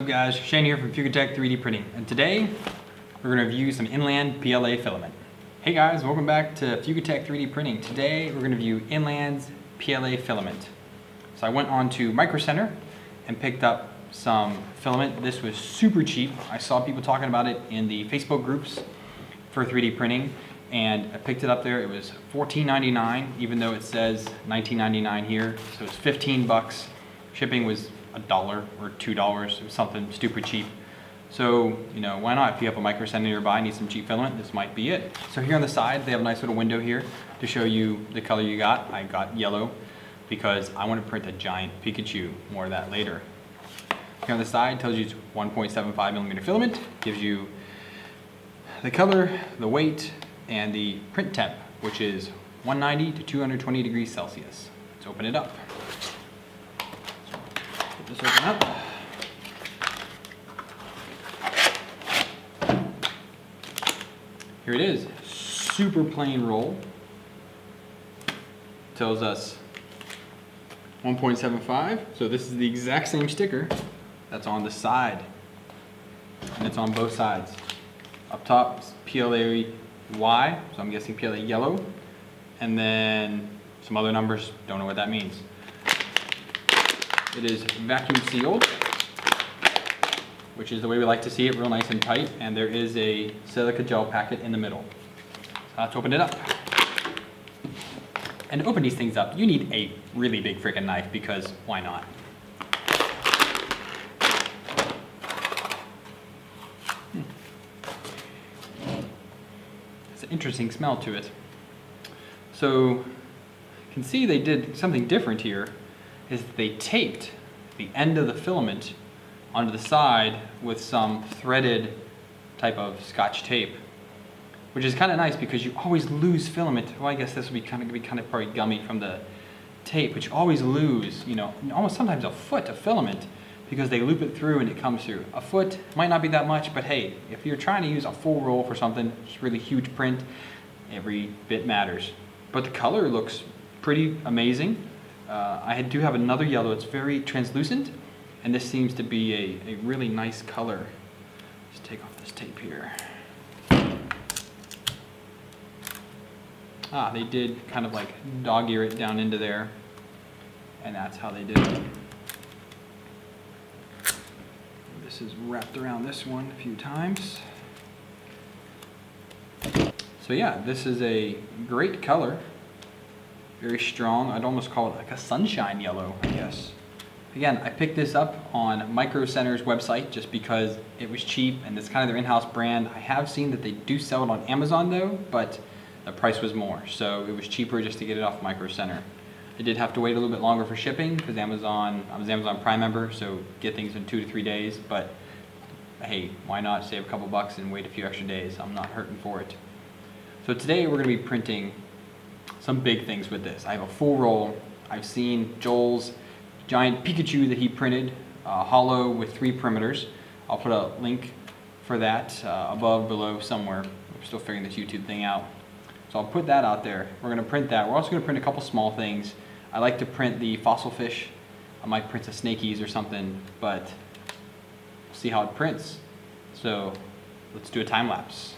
What's up guys, Shane here from Fugatech 3D Printing, and today we're going to review some Inland PLA filament. Hey guys, welcome back to Fugatech 3D Printing. Today we're going to review Inland's PLA filament. So I went on to Microcenter and picked up some filament. This was super cheap. I saw people talking about it in the Facebook groups for 3D printing, and I picked it up there. It was $14.99, even though it says $19.99 here, so it's 15 bucks. Shipping was $1 or $2, it was something stupid cheap. So, you know, why not? If you have a Microcenter nearby, need some cheap filament, this might be it. So here on the side, they have a nice little window here to show you the color you got. I got yellow because I want to print a giant Pikachu. More of that later. Here on the side, tells you it's 1.75 millimeter filament, gives you the color, the weight, and the print temp, which is 190 to 220 degrees Celsius. Let's open it up. Just open up. Here it is, super plain roll. Tells us 1.75, so this is the exact same sticker that's on the side, and it's on both sides. Up top is PLA Y, so I'm guessing PLA yellow, and then some other numbers, don't know what that means. It is vacuum sealed, which is the way we like to see it, real nice and tight, and there is a silica gel packet in the middle. So let's open it up. And to open these things up, you need a really big freaking knife, because why not? It's an interesting smell to it. So you can see they did something different here. Is they taped the end of the filament onto the side with some threaded type of Scotch tape, which is kind of nice because you always lose filament. Well, I guess this would be kind of probably gummy from the tape, but you always lose, you know, almost sometimes a foot of filament because they loop it through and it comes through. A foot might not be that much, but hey, if you're trying to use a full roll for something, it's really huge print, every bit matters. But the color looks pretty amazing. I do have another yellow. It's very translucent, and this seems to be a really nice color. Let's take off this tape here. They did kind of like dog ear it down into there, and that's how they did it. This is wrapped around this one a few times. So yeah, this is a great color. Very strong. I'd almost call it like a sunshine yellow, I guess. Again, I picked this up on Microcenter's website just because it was cheap and it's kind of their in-house brand. I have seen that they do sell it on Amazon though, but the price was more, so it was cheaper just to get it off Microcenter. I did have to wait a little bit longer for shipping because I was Amazon Prime member, so get things in 2 to 3 days, but hey, why not save a couple bucks and wait a few extra days? I'm not hurting for it. So today we're going to be printing some big things with this. I have a full roll. I've seen Joel's giant Pikachu that he printed, hollow with 3 perimeters. I'll put a link for that above, below, somewhere. We're still figuring this YouTube thing out. So I'll put that out there. We're going to print that. We're also going to print a couple small things. I like to print the fossil fish. I might print a snakies or something, but we'll see how it prints. So let's do a time lapse.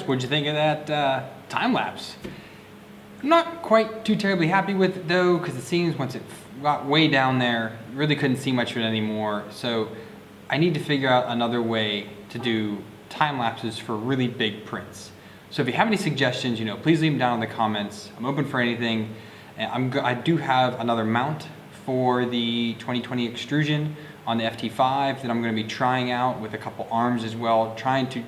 what'd you think of that time lapse? I'm not quite too terribly happy with it though, because it seems once it got way down there, really couldn't see much of it anymore. So I need to figure out another way to do time lapses for really big prints. So if you have any suggestions, please leave them down in the comments. I'm open for anything. And I do have another mount for the 2020 extrusion on the FT5 that I'm going to be trying out with a couple arms as well, trying to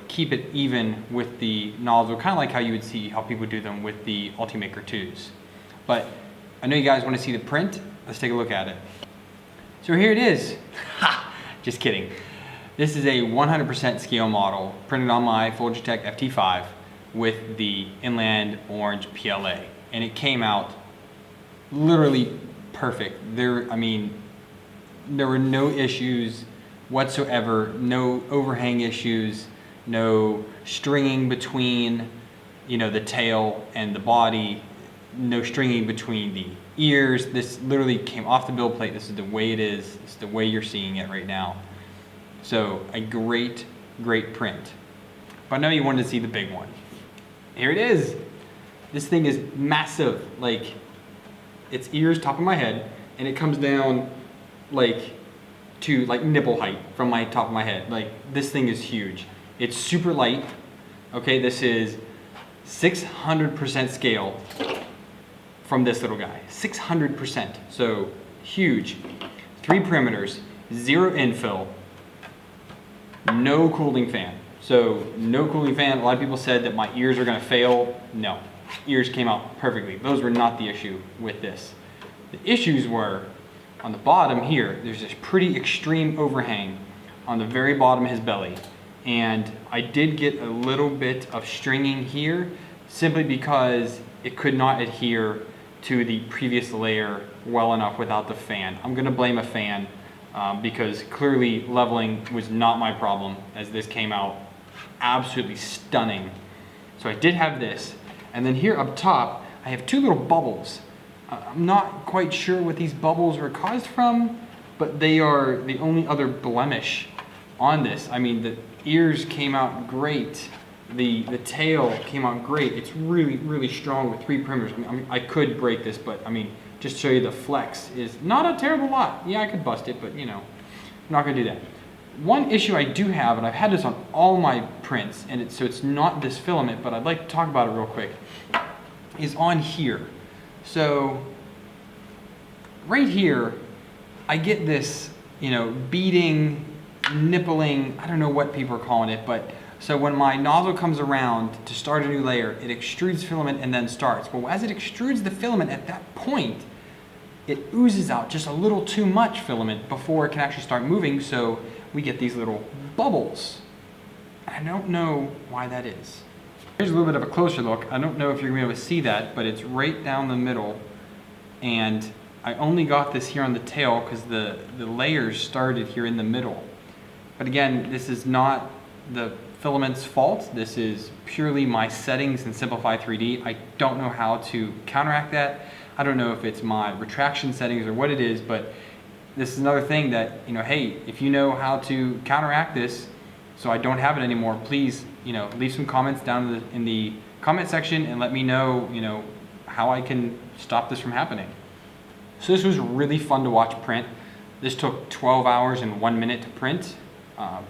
keep it even with the nozzle, kind of like how you would see how people do them with the Ultimaker 2s. But I know you guys want to see the print. Let's take a look at it. So here it is. Ha! Just kidding. This is a 100% scale model printed on my Fugatech FT5 with the Inland Orange PLA. And it came out literally perfect. There were no issues whatsoever, no overhang issues, no stringing between, the tail and the body, no stringing between the ears. This literally came off the build plate. This is the way it is. It's the way you're seeing it right now. So a great, great print. But I know you wanted to see the big one. Here it is. This thing is massive. Like, its ears top of my head, and it comes down to nipple height from my top of my head. Like, this thing is huge. It's super light. Okay, this is 600% scale from this little guy. 600%. So huge. 3 perimeters, 0 infill, no cooling fan. So no cooling fan. A lot of people said that my ears are gonna fail. No, ears came out perfectly. Those were not the issue with this. The issues were on the bottom here. There's this pretty extreme overhang on the very bottom of his belly. And I did get a little bit of stringing here simply because it could not adhere to the previous layer well enough without the fan. I'm gonna blame a fan because clearly leveling was not my problem, as this came out absolutely stunning. So I did have this. And then here up top, I have 2 little bubbles. I'm not quite sure what these bubbles were caused from, but they are the only other blemish on this. I mean, the ears came out great. The tail came out great. It's really, really strong with 3 perimeters. I could break this, but just to show you the flex is not a terrible lot. Yeah, I could bust it, but I'm not gonna do that. One issue I do have, and I've had this on all my prints, and so it's not this filament, but I'd like to talk about it real quick, is on here. So right here, I get this, beading, nippling, I don't know what people are calling it, but so when my nozzle comes around to start a new layer, it extrudes filament and then starts. Well, as it extrudes the filament at that point, it oozes out just a little too much filament before it can actually start moving, so we get these little bubbles. I don't know why that is. Here's a little bit of a closer look. I don't know if you're gonna be able to see that, but it's right down the middle. And I only got this here on the tail because the layers started here in the middle. But again, this is not the filament's fault. This is purely my settings in Simplify 3D. I don't know how to counteract that. I don't know if it's my retraction settings or what it is, but this is another thing that, hey, if you know how to counteract this so I don't have it anymore, please, leave some comments down in the comment section and let me know, how I can stop this from happening. So this was really fun to watch print. This took 12 hours and 1 minute to print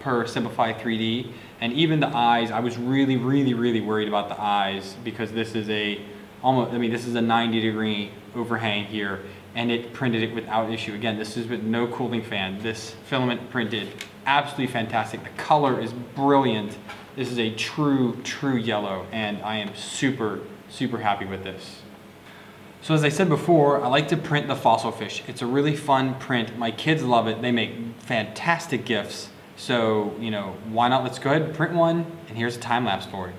per Simplify 3D. And even the eyes, I was really, really, really worried about the eyes because this is this is a 90-degree overhang here, and it printed it without issue. Again, this is with no cooling fan. This filament printed absolutely fantastic. The color is brilliant. This is a true, true yellow, and I am super, super happy with this. So as I said before, I like to print the fossil fish. It's a really fun print. My kids love it. They make fantastic gifts. So, why not? Let's go ahead and print one, and here's a time lapse for it.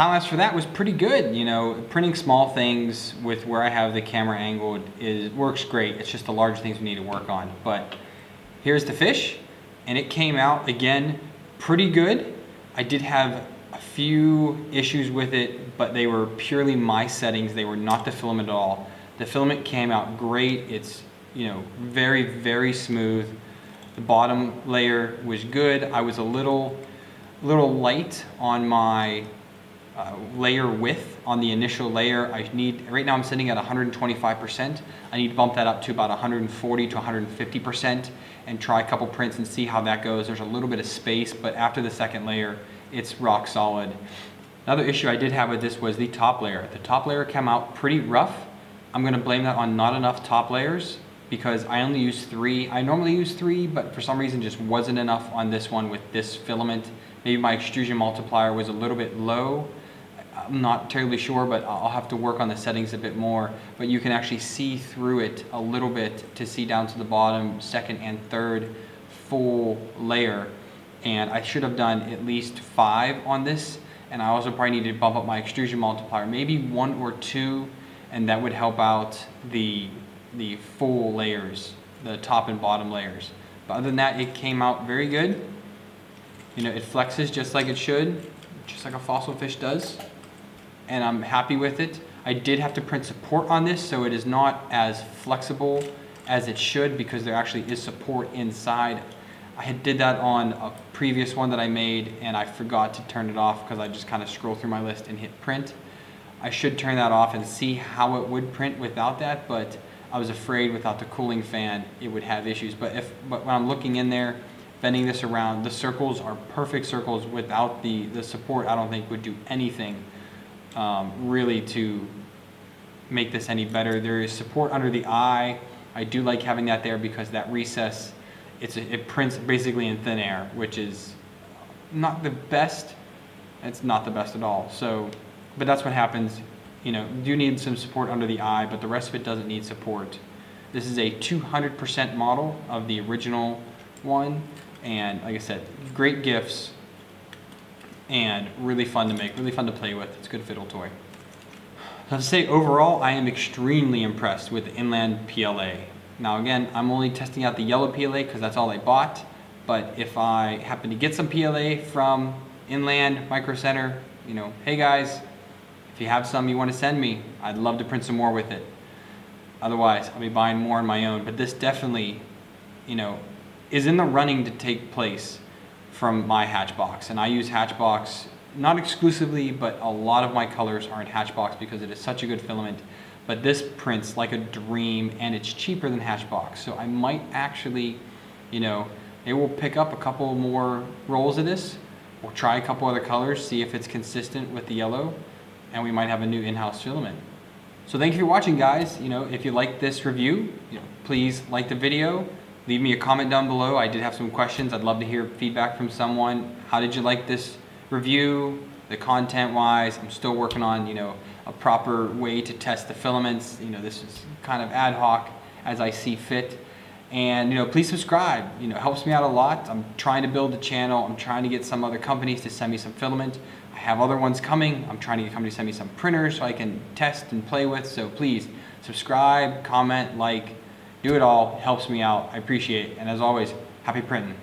time lapse for that was pretty good. You know, printing small things with where I have the camera angled works great. It's just the larger things we need to work on. But here's the fish, and it came out again pretty good. I did have a few issues with it, but they were purely my settings. They were not the filament at all. The filament came out great. It's, you know, very, very smooth. The bottom layer was good. I was a little light on my layer width on the initial layer. Right now I'm sitting at 125%. I need to bump that up to about 140 to 150% and try a couple prints and see how that goes. There's a little bit of space, but after the second layer, it's rock solid. Another issue I did have with this was the top layer. The top layer came out pretty rough. I'm gonna blame that on not enough top layers because I only use 3. I normally use 3, but for some reason just wasn't enough on this one with this filament. Maybe my extrusion multiplier was a little bit low. I'm not terribly sure, but I'll have to work on the settings a bit more. But you can actually see through it a little bit to see down to the bottom, second and third full layer. And I should have done at least 5 on this. And I also probably need to bump up my extrusion multiplier, maybe 1 or 2, and that would help out the full layers, the top and bottom layers. But other than that, it came out very good. You know, it flexes just like it should, just like a fossil fish does. And I'm happy with it. I did have to print support on this, so it is not as flexible as it should because there actually is support inside. I did that on a previous one that I made and I forgot to turn it off because I just kind of scroll through my list and hit print. I should turn that off and see how it would print without that, but I was afraid without the cooling fan it would have issues. But when I'm looking in there, bending this around, the circles are perfect circles. Without the support, I don't think would do anything really to make this any better. There is support under the eye. I do like having that there because that recess, it prints basically in thin air, which is not the best. It's not the best at all. So, but that's what happens. You know, you do need some support under the eye, but the rest of it doesn't need support. This is a 200% model of the original one. And like I said, great gifts and really fun to make, really fun to play with. It's a good fiddle toy. So to say overall, I am extremely impressed with the Inland PLA. Now again, I'm only testing out the yellow PLA because that's all I bought. But if I happen to get some PLA from Inland, Microcenter, you know, hey guys, if you have some you want to send me, I'd love to print some more with it. Otherwise, I'll be buying more on my own. But this definitely, you know, is in the running to take place from my Hatchbox. And I use Hatchbox not exclusively, but a lot of my colors are in Hatchbox because it is such a good filament. But this prints like a dream and it's cheaper than Hatchbox. So I might actually, you know, it will pick up a couple more rolls of this. We'll try a couple other colors, see if it's consistent with the yellow, and we might have a new in-house filament. So thank you for watching, guys. You know, if you like this review, you know, please like the video. Leave me a comment down below. I did have some questions. I'd love to hear feedback from someone. How did you like this review? The content-wise, I'm still working on, you know, a proper way to test the filaments. You know, this is kind of ad hoc as I see fit. And, you know, please subscribe. You know, it helps me out a lot. I'm trying to build a channel. I'm trying to get some other companies to send me some filament. I have other ones coming. I'm trying to get companies to send me some printers so I can test and play with. So please subscribe, comment, like, do it all. It helps me out. I appreciate it. And as always, happy printing.